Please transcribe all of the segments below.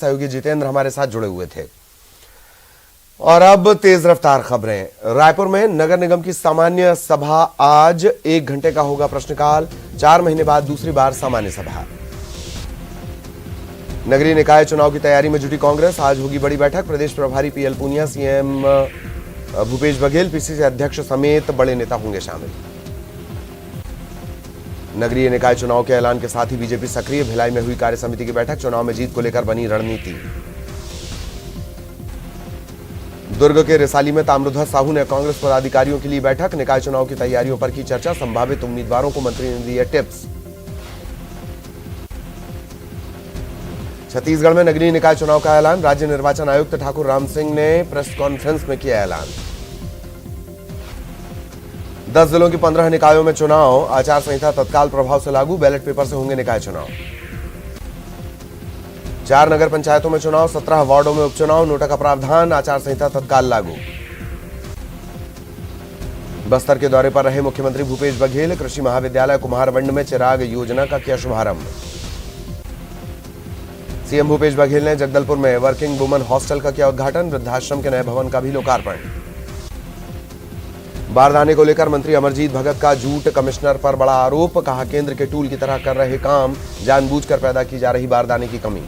सहयोगी जितेंद्र हमारे साथ जुड़े हुए थे। और अब तेज रफ्तार खबरें। रायपुर में नगर निगम की सामान्य सभा आज 1 घंटे का होगा प्रश्नकाल। 4 महीने बाद दूसरी बार सामान्य सभा। नगरीय निकाय चुनाव की तैयारी में जुटी कांग्रेस। आज होगी बड़ी बैठक। प्रदेश प्रभारी PL Punia, CM Bhupesh Baghel, PCC अध्यक्ष समेत बड़े नेता होंगे शामिल। नगरीय निकाय चुनाव के ऐलान के साथ ही बीजेपी सक्रिय। भिलाई में हुई कार्य समिति की बैठक। चुनाव में जीत को लेकर बनी रणनीति। दुर्ग के रिसाली में ताम्रध्वज साहू ने कांग्रेस पदाधिकारियों के लिए बैठक। निकाय चुनाव की तैयारियों पर की चर्चा। संभावित उम्मीदवारों को मंत्री ने दिए टिप्स। छत्तीसगढ़ में नगरीय निकाय चुनाव का ऐलान। राज्य निर्वाचन आयुक्त ठाकुर राम सिंह ने प्रेस कॉन्फ्रेंस में किया ऐलान। 10 जिलों की 15 निकायों में चुनाव। आचार संहिता तत्काल प्रभाव से लागू। बैलेट पेपर से होंगे निकाय चुनाव। 4 नगर पंचायतों में चुनाव। 17 वार्डों में उपचुनाव। नोटा का प्रावधान। आचार संहिता तत्काल लागू। बस्तर के दौरे पर रहे मुख्यमंत्री भूपेश बघेल। कृषि महाविद्यालय कुम्हारवंड में चिराग योजना का किया शुभारंभ। सीएम भूपेश बघेल ने जगदलपुर में वर्किंग वुमन हॉस्टल का किया उद्घाटन। वृद्धाश्रम के नए भवन का भी लोकार्पण। बारदाने को लेकर मंत्री अमरजीत भगत का जूट कमिश्नर पर बड़ा आरोप। कहा केंद्र के टूल की तरह कर रहे काम। जानबूझकर पैदा की जा रही बारदाने की कमी।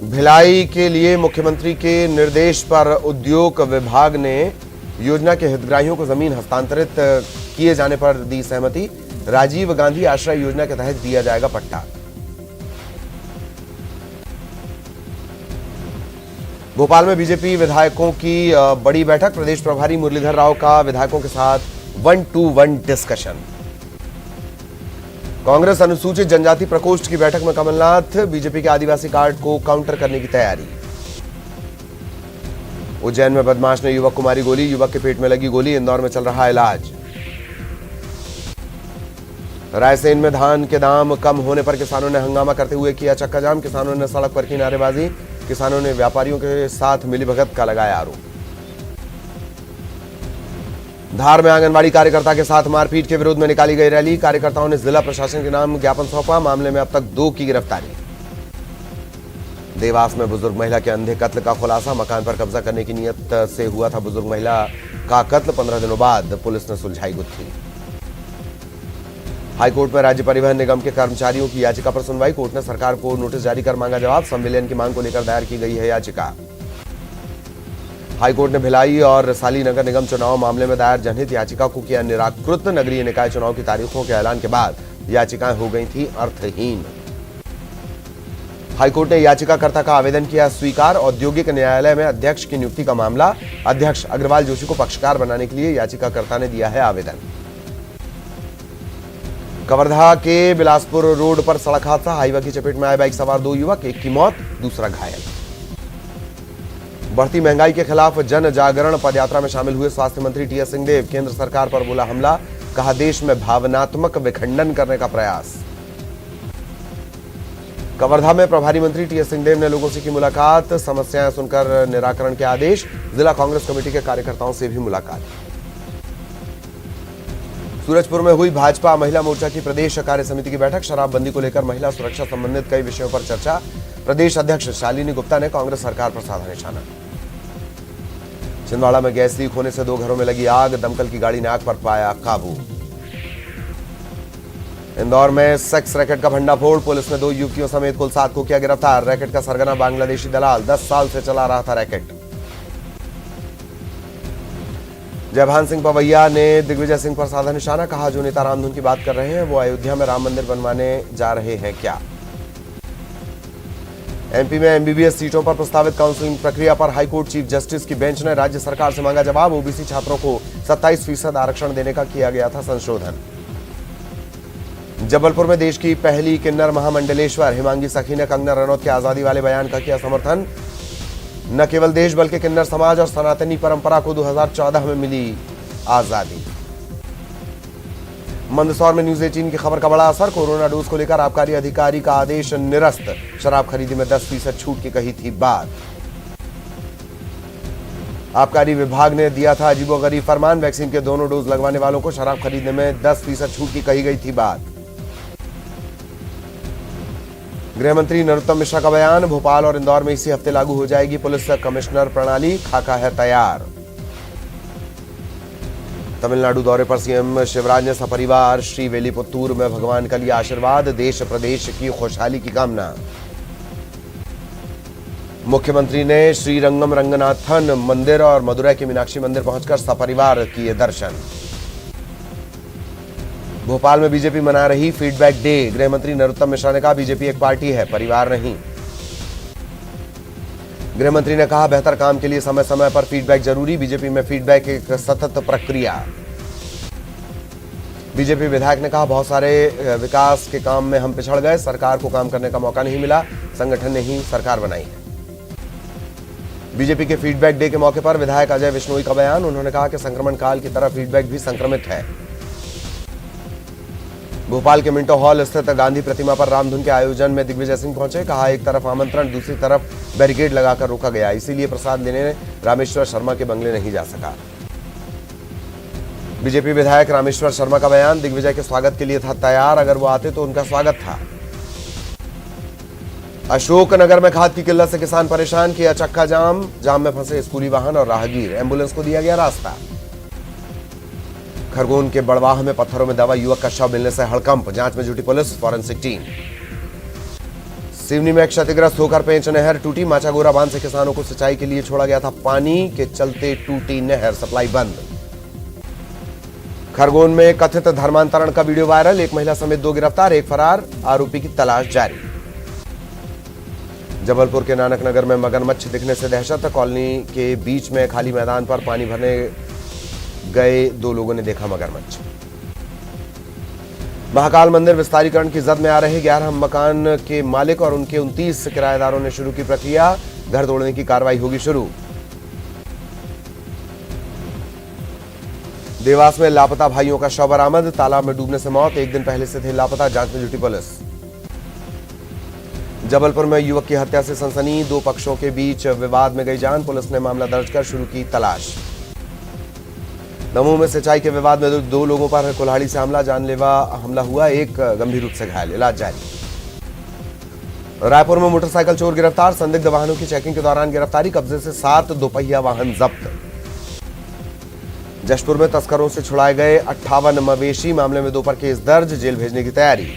भिलाई के लिए मुख्यमंत्री के निर्देश पर उद्योग विभाग ने योजना के हितग्राहियों को जमीन हस्तांतरित किए जाने पर दी सहमति। राजीव गांधी आश्रय योजना के तहत दिया जाएगा पट्टा। भोपाल में बीजेपी विधायकों की बड़ी बैठक। प्रदेश प्रभारी मुरलीधर राव का विधायकों के साथ 1-to-1 डिस्कशन। कांग्रेस अनुसूचित जनजाति प्रकोष्ठ की बैठक में कमलनाथ। बीजेपी के आदिवासी कार्ड को काउंटर करने की तैयारी। उज्जैन में बदमाश ने युवक को मारी गोली। युवक के पेट में लगी गोली। इंदौर में चल रहा इलाज। रायसेन में धान के दाम कम होने पर किसानों ने हंगामा करते हुए किया चक्का जाम। किसानों ने सड़क पर की नारेबाजी। किसानों ने व्यापारियों के साथ मिलीभगत का लगाया आरोप। धार में आंगनबाड़ी कार्यकर्ता के साथ मारपीट के विरोध में निकाली गई रैली। कार्यकर्ताओं ने जिला प्रशासन के नाम ज्ञापन सौंपा। मामले में अब तक 2 की गिरफ्तारी। देवास में बुजुर्ग महिला के अंधे कत्ल का खुलासा। मकान पर कब्जा करने की नीयत से हुआ था बुजुर्ग महिला का कत्ल। 15 दिनों बाद पुलिस ने सुलझाई गुत्थी। हाईकोर्ट में राज्य परिवहन निगम के कर्मचारियों की याचिका पर सुनवाई। कोर्ट ने सरकार को नोटिस जारी कर मांगा जवाब। संविलियन की मांग को लेकर दायर की गई है याचिका। हाईकोर्ट ने भिलाई और रिसाली नगर निगम चुनाव मामले में दायर जनहित याचिका को किया निराकृत। नगरीय निकाय चुनाव की तारीखों के ऐलान के बाद याचिकाएं हो गई थी अर्थहीन। हाईकोर्ट ने याचिकाकर्ता का आवेदन किया स्वीकार। औद्योगिक न्यायालय में अध्यक्ष की नियुक्ति का मामला। अध्यक्ष अग्रवाल जोशी को पक्षकार बनाने के लिए याचिकाकर्ता ने दिया है आवेदन। कवर्धा के बिलासपुर रोड पर सड़क हादसा। हाईवे की चपेट में आए बाइक सवार 2 युवक। एक की मौत, दूसरा घायल। बढ़ती महंगाई के खिलाफ जन जागरण पदयात्रा में शामिल हुए स्वास्थ्य मंत्री टीएस सिंहदेव। केंद्र सरकार पर बोला हमला। कहा देश में भावनात्मक विखंडन करने का प्रयास। कवर्धा में प्रभारी मंत्री टीएस सिंहदेव ने लोगों से की मुलाकात। समस्याएं सुनकर निराकरण के आदेश। जिला कांग्रेस कमेटी के कार्यकर्ताओं से भी मुलाकात। सूरजपुर में हुई भाजपा महिला मोर्चा की प्रदेश कार्य समिति की बैठक। शराबबंदी को लेकर महिला सुरक्षा संबंधित कई विषयों पर चर्चा। प्रदेश अध्यक्ष शालिनी गुप्ता ने कांग्रेस सरकार पर साधा निशाना। छिंदवाड़ा में गैस लीक होने से 2 घरों में लगी आग। दमकल की गाड़ी ने आग पर पाया काबू। इंदौर में सेक्स रैकेट का भंडाफोड़। पुलिस ने 2 युवतियों समेत कुल 7 को किया गिरफ्तार। रैकेट का सरगना बांग्लादेशी दलाल 10 साल से चला रहा था रैकेट। जयभान सिंह पवैया ने दिग्विजय सिंह पर साधा निशाना। कहा जो नेता रामधुन की बात कर रहे हैं वो अयोध्या में राम मंदिर बनवाने जा रहे हैं क्या। एमपी में एमबीबीएस सीटों पर प्रस्तावित काउंसलिंग प्रक्रिया पर हाईकोर्ट चीफ जस्टिस की बेंच ने राज्य सरकार से मांगा जवाब। ओबीसी छात्रों को 27% आरक्षण देने का किया गया था संशोधन। जबलपुर में देश की पहली किन्नर महामंडलेश्वर हिमांगी सखी ने कंगना रनौत के आजादी वाले बयान का किया समर्थन। न केवल देश बल्कि किन्नर समाज और सनातनी परंपरा को 2014 में मिली आजादी। मंदसौर में न्यूज 18 की खबर का बड़ा असर। कोरोना डोज को लेकर आबकारी अधिकारी का आदेश निरस्त। शराब खरीदी में 10% छूट की कही थी बात। आबकारी विभाग ने दिया था अजीबोगरीब फरमान। वैक्सीन के दोनों डोज लगवाने वालों को शराब खरीदने में 10% छूट की कही गई थी बात। गृह मंत्री नरोत्तम मिश्रा का बयान, भोपाल और इंदौर में इसी हफ्ते लागू हो जाएगी पुलिस कमिश्नर प्रणाली, खाका है तैयार। तमिलनाडु दौरे पर सीएम शिवराज ने सपरिवार श्रीवेलिपुत्तूर में भगवान का लिया आशीर्वाद, देश प्रदेश की खुशहाली की कामना। मुख्यमंत्री ने श्रीरंगम रंगनाथन मंदिर और मदुरै के मीनाक्षी मंदिर पहुंचकर सपरिवार किए दर्शन। भोपाल में बीजेपी मना रही फीडबैक डे, गृह मंत्री नरोत्तम मिश्रा ने कहा बीजेपी एक पार्टी है, परिवार नहीं। गृह मंत्री ने कहा बेहतर काम के लिए समय समय पर फीडबैक जरूरी, बीजेपी में फीडबैक एक सतत प्रक्रिया। बीजेपी विधायक ने कहा बहुत सारे विकास के काम में हम पिछड़ गए, सरकार को काम करने का मौका नहीं मिला, संगठन ने ही सरकार बनाई है। बीजेपी के फीडबैक डे के मौके पर विधायक अजय विश्नोई का बयान, उन्होंने कहा कि संक्रमण काल की तरह फीडबैक भी संक्रमित है। भोपाल के मिंटो हॉल स्थित गांधी प्रतिमा पर रामधुन के आयोजन में दिग्विजय सिंह पहुंचे, कहा एक तरफ आमंत्रण, दूसरी तरफ बैरिकेड लगाकर रोका गया, इसीलिए प्रसाद लेने रामेश्वर शर्मा के बंगले नहीं जा सका। बीजेपी विधायक रामेश्वर शर्मा का बयान, दिग्विजय के स्वागत के लिए था तैयार, अगर वो आते तो उनका स्वागत था। अशोकनगर में खाद की किल्लत से किसान परेशान, किया चक्का जाम में फंसे स्कूली वाहन और राहगीर, एम्बुलेंस को दिया गया रास्ता। खरगोन के बड़वाह में पत्थरों में दबा युवक का शव मिलने से हड़कंप, जांच में जुटी पुलिस, फॉरेंसिक टीम। सिवनी में क्षतिग्रस्त होकर पेंच नहर टूटी, माचागोरा बांध से किसानों को सिंचाई के लिए छोड़ा गया था पानी, के चलते टूटी नहर, सप्लाई बंद। खरगोन में कथित धर्मांतरण का वीडियो वायरल, एक महिला समेत 2 गिरफ्तार, एक फरार, आरोपी की तलाश जारी। जबलपुर के नानक नगर में मगरमच्छ दिखने से दहशत, कॉलोनी के बीच में खाली मैदान पर पानी भरने गए 2 लोगों ने देखा मगरमच्छ। महाकाल मंदिर विस्तारीकरण की जद में आ रहे 11 मकान के मालिक और उनके 29 किराएदारों ने शुरू की प्रक्रिया, घर तोड़ने की कार्रवाई होगी शुरू। देवास में लापता भाइयों का शव बरामद, तालाब में डूबने से मौत, एक दिन पहले से थे लापता, जांच में जुटी पुलिस। जबलपुर में युवक की हत्या से सनसनी, 2 पक्षों के बीच विवाद में गई जान, पुलिस ने मामला दर्ज कर शुरू की तलाश। दमोह में सिंचाई के विवाद में 2 लोगों पर कुल्हाड़ी से जानलेवा हमला हुआ, एक गंभीर रूप से घायल, इलाज जारी। रायपुर में मोटरसाइकिल चोर गिरफ्तार, संदिग्ध वाहनों की चेकिंग के दौरान गिरफ्तारी, कब्जे से 7 दोपहिया वाहन जब्त। जशपुर में तस्करों से छुड़ाए गए 58 मवेशी, मामले में 2 पर केस दर्ज, जेल भेजने की तैयारी।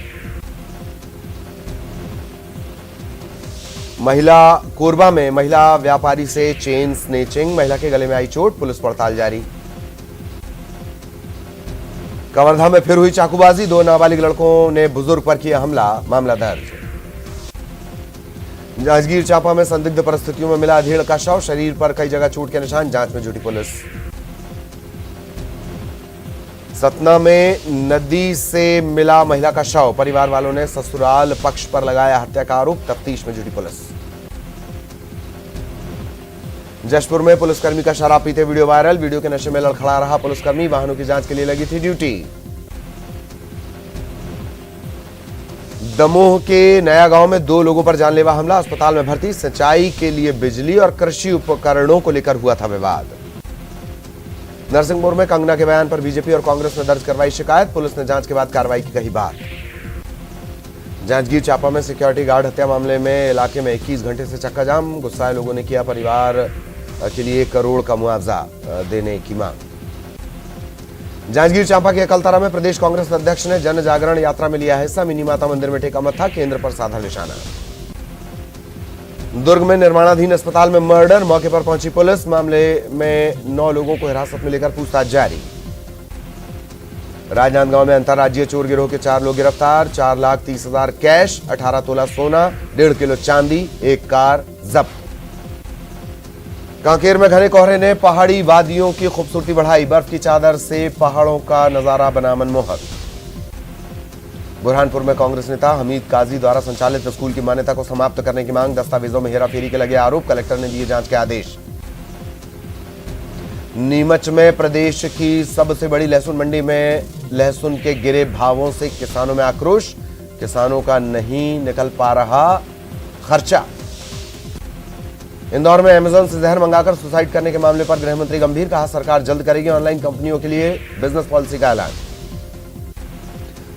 महिला कोरबा में महिला व्यापारी से चेन स्नेचिंग, महिला के गले में आई चोट, पुलिस पड़ताल जारी। कवर्धा में फिर हुई चाकूबाजी, 2 नाबालिग लड़कों ने बुजुर्ग पर किया हमला, मामला दर्ज। जांजगीर चांपा में संदिग्ध परिस्थितियों में मिला अधेड़ का शव, शरीर पर कई जगह चोट के निशान, जांच में जुटी पुलिस। सतना में नदी से मिला महिला का शव, परिवार वालों ने ससुराल पक्ष पर लगाया हत्या का आरोप, तफ्तीश में जुटी पुलिस। जशपुर में पुलिसकर्मी का शराब पीते वीडियो वायरल, वीडियो के नशे में लड़खड़ा रहा पुलिसकर्मी, वाहनों की जांच के लिए लगी थी ड्यूटी। दमोह के नया गांव में 2 लोगों पर जानलेवा हमला, अस्पताल में भर्ती, सिंचाई के लिए बिजली और कृषि उपकरणों को लेकर हुआ था विवाद। नरसिंहपुर में कंगना के बयान पर बीजेपी और कांग्रेस ने दर्ज करवाई शिकायत, पुलिस ने जांच के बाद कार्रवाई की कही बात। जांजगीर चांपा में सिक्योरिटी गार्ड हत्या मामले में इलाके में 21 घंटे से चक्का जाम, गुस्साए लोगों ने किया परिवार के लिए 1 करोड़ का मुआवजा देने की मांग। जांजगीर चांपा के अकलतरा में प्रदेश कांग्रेस अध्यक्ष ने जन जागरण यात्रा में लिया हिस्सा, मिनी माता मंदिर में टेका मत्था, केंद्र पर साधा निशाना। दुर्ग में निर्माणाधीन अस्पताल में मर्डर, मौके पर पहुंची पुलिस, मामले में 9 लोगों को हिरासत में लेकर पूछताछ जारी। राजनांदगांव में अंतर्राज्यीय चोर गिरोह के 4 लोग गिरफ्तार, 4,30,000 कैश, 18 तोला सोना, 1.5 किलो चांदी, 1 कार जब्त। कांकेर में घने कोहरे ने पहाड़ी वादियों की खूबसूरती बढ़ाई, बर्फ की चादर से पहाड़ों का नजारा बना मनमोहक। बुरहानपुर में कांग्रेस नेता हमीद काजी द्वारा संचालित स्कूल की मान्यता को समाप्त करने की मांग, दस्तावेजों में हेराफेरी के लगे आरोप, कलेक्टर ने दिए जांच के आदेश। नीमच में प्रदेश की सबसे बड़ी लहसुन मंडी में लहसुन के गिरे भावों से किसानों में आक्रोश, किसानों का नहीं निकल पा रहा खर्चा। इंदौर में अमेजन से जहर मंगाकर सुसाइड करने के मामले पर गृह मंत्री गंभीर, कहा सरकार जल्द करेगी ऑनलाइन कंपनियों के लिए बिजनेस पॉलिसी का ऐलान।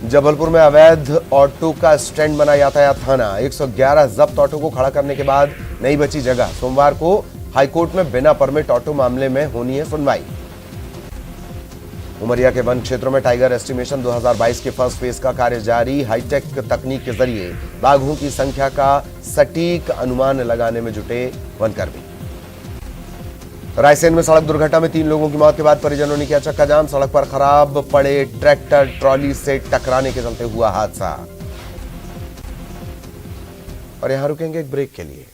जबलपुर में अवैध ऑटो का स्टैंड बना यातायात थाना। 111 जब्त ऑटो को खड़ा करने के बाद नहीं बची जगह। सोमवार को हाईकोर्ट में बिना परमिट ऑटो मामले में होनी है सुनवाई। उमरिया के वन क्षेत्रों में टाइगर एस्टिमेशन 2022 के फर्स्ट फेज का कार्य जारी। हाईटेक तकनीक के जरिए बाघों की संख्या का सटीक अनुमान लगाने में जुटे वनकर्मी। रायसेन में सड़क दुर्घटना में 3 लोगों की मौत के बाद परिजनों ने किया चक्का जाम। सड़क पर खराब पड़े ट्रैक्टर ट्रॉली से टकराने के चलते हुआ हादसा। और यहां रुकेंगे एक ब्रेक के लिए।